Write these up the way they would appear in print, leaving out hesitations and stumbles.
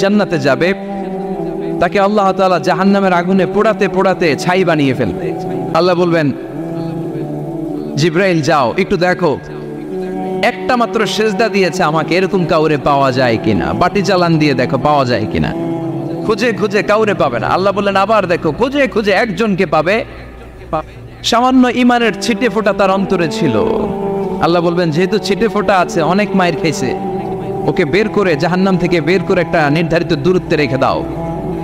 জান্নাতে যাবে তাকে আল্লাহ তাআলা জাহান্নামের আগুনে পোড়াতে পোড়াতে ছাই বানিয়ে ফেলবে। আল্লাহ বলবেন, জিব্রাইল যাও একটু দেখো একটা মাত্র সেজদা দিয়েছে আমাকে, এরকম কাউরে পাওয়া যায় কিনা, বাটি চালান দিয়ে দেখো পাওয়া যায় কিনা। খুঁজে খুঁজে কাউরে পাবে না। আল্লাহ বললেন আবার দেখো, খুঁজে খুঁজে একজনকে পাবে, সামান্য ইমানের ছিটে ফোঁটা তার অন্তরে ছিল। আল্লাহ বলবেন যেহেতু ছিটে ফোঁটা আছে, অনেক মায়ের খাইছে, ওকে বের করে জাহান্নাম থেকে বের করে একটা নির্ধারিত দূরত্বে রেখে দাও।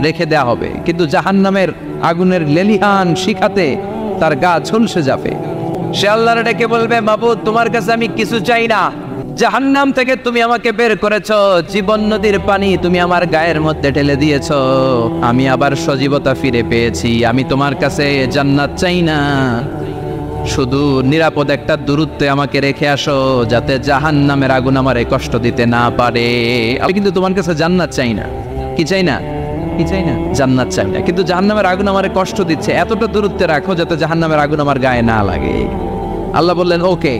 রেখে দেয়া হবে, কিন্তু জাহান্নামের আগুনের লেলিহান শিখাতে তার গা ঝলসে যাবে। সে আল্লাহর ডেকে বলবে, মাবুদ তোমার কাছে আমি কিছু চাই না, জাহান্নাম থেকে তুমি আমাকে বের করেছো, জীবন নদীর পানি তুমি আমার গায়ের মধ্যে ঢেলে দিয়েছো, আমি আবার সজীবতা ফিরে পেয়েছি, আমি তোমার কাছে জান্নাত চাই না, শুধু নিরাপদ একটা দূরত্বে আমাকে রেখে আসো যাতে জাহান্নামের আগুন আমারে কষ্ট দিতে না পারে। আমি কিন্তু তোমার কাছে জান্নাত চাই না। কি চাই না? কি চাই না? জান্নাত চাই না, কিন্তু জাহান্নামের আগুন আমারে কষ্ট দিচ্ছে, এতটা দূরত্বে রাখো যাতে জাহান্নামের আগুন আমার গায়ে না লাগে। আল্লাহ বললেন ওকে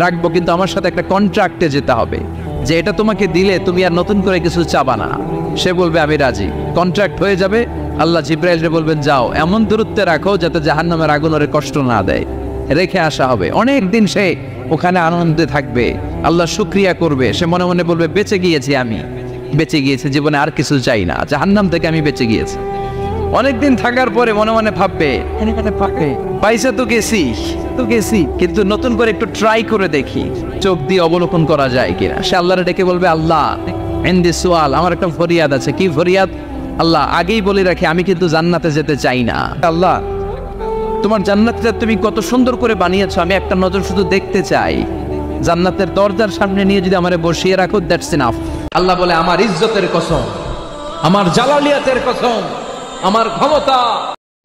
রাখবো, কিন্তু আমার সাথে একটা কন্ট্রাক্টে যেতে হবে যে এটা তোমাকে দিলে তুমি আর নতুন করে কিছু চাবা না। সে বলবে আমি রাজি, কন্ট্রাক্ট হয়ে যাবে। আল্লাহ জিব্রাইলকে বলবেন যাও এমন দূরত্বে রাখো যাতে জাহান্নামের আগুন ওরে কষ্ট না দেয়। রেখে আসা হবে, অনেক দিন সে ওখানে আনন্দে থাকবে, আল্লাহ শুকরিয়া করবে, সে মনে মনে বলবে বেঁচে গিয়েছি, আমি বেঁচে গিয়েছি, জীবনে আর কিছু চাই না, জাহান্নাম থেকে আমি বেঁচে গিয়েছি। অনেকদিন থাকার পরে মনে মনে ভাববে পয়সা তো গেছি, কিন্তু নতুন করে একটু ট্রাই করে দেখি, চোখ দিয়ে অবলোকন করা যায় কিনা। সে আল্লাহরে ডেকে বলবে, আল্লাহ ইনদি সুআল, আমার একটা ফরিয়াদ আছে। কি ফরিয়াদ? আল্লাহ আগেই বলে রাখি আমি কিন্তু জান্নাতে যেতে চাই না। আল্লাহ তোমার জান্নাতটা তুমি কত সুন্দর করে বানিয়েছো, আমি একটা নজর শুধু দেখতে চাই। জান্নাতের দরজার সামনে নিয়ে যদি আমারে বসিয়ে রাখো, দ্যাটস ইনাফ। আল্লাহ বলে আমার ইজ্জতের কসম, আমার জালালিয়াতের কসম, আমার ক্ষমতা,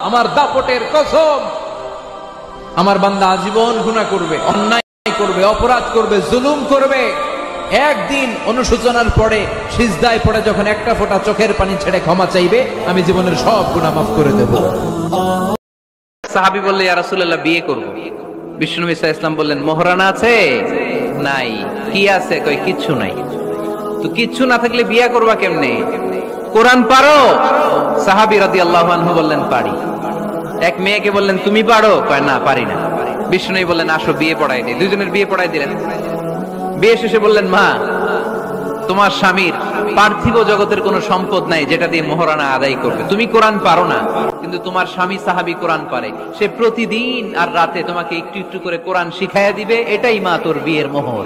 আমার দাপটের কসম, আমার বান্দা আজীবন গুনাহ করবে, অন্যায় করবে, অপরাধ করবে, জুলুম করবে, একদিন অনুশোচনার পরে সিজদায় পড়ে যখন একটা ফোঁটা চোখের পানি ছেড়ে ক্ষমা চাইবে, আমি জীবনের সব গুনাহ মাফ করে দেব। সাহাবী বললে ইয়া রাসূলুল্লাহ বিয়ে করব। বিষ্ণু ইসা ইসলাম বললেন মোহরানা আছে? নাই। কি আছে? কই কিচ্ছু নাই। তো কিচ্ছু না থাকলে বিয়ে করবা কেমনে? কোরআন পারো? সাহাবী রাদিয়াল্লাহু আনহু বললেন পারি। এক মেয়েকে বললেন তুমি পারো? কয় না পারি না। বিষ্ণু বললেন আসো বিয়ে পড়াই দিই। দুইজনের বিয়ে পড়াই দিলেন। বিয়ে শেষে বললেন মা তোমার স্বামীর পার্থিব জগতের কোনো সম্পদ নাই যেটা দিয়ে মোহরানা আদায় করবে, তুমি কোরআন পারো না, কিন্তু তোমার স্বামী সাহাবী কোরআন পারে, সে প্রতিদিন আর রাতে তোমাকে একটু একটু করে কোরআন শিখাইয়া দিবে, এটাই মা তোর বিয়ের মোহর।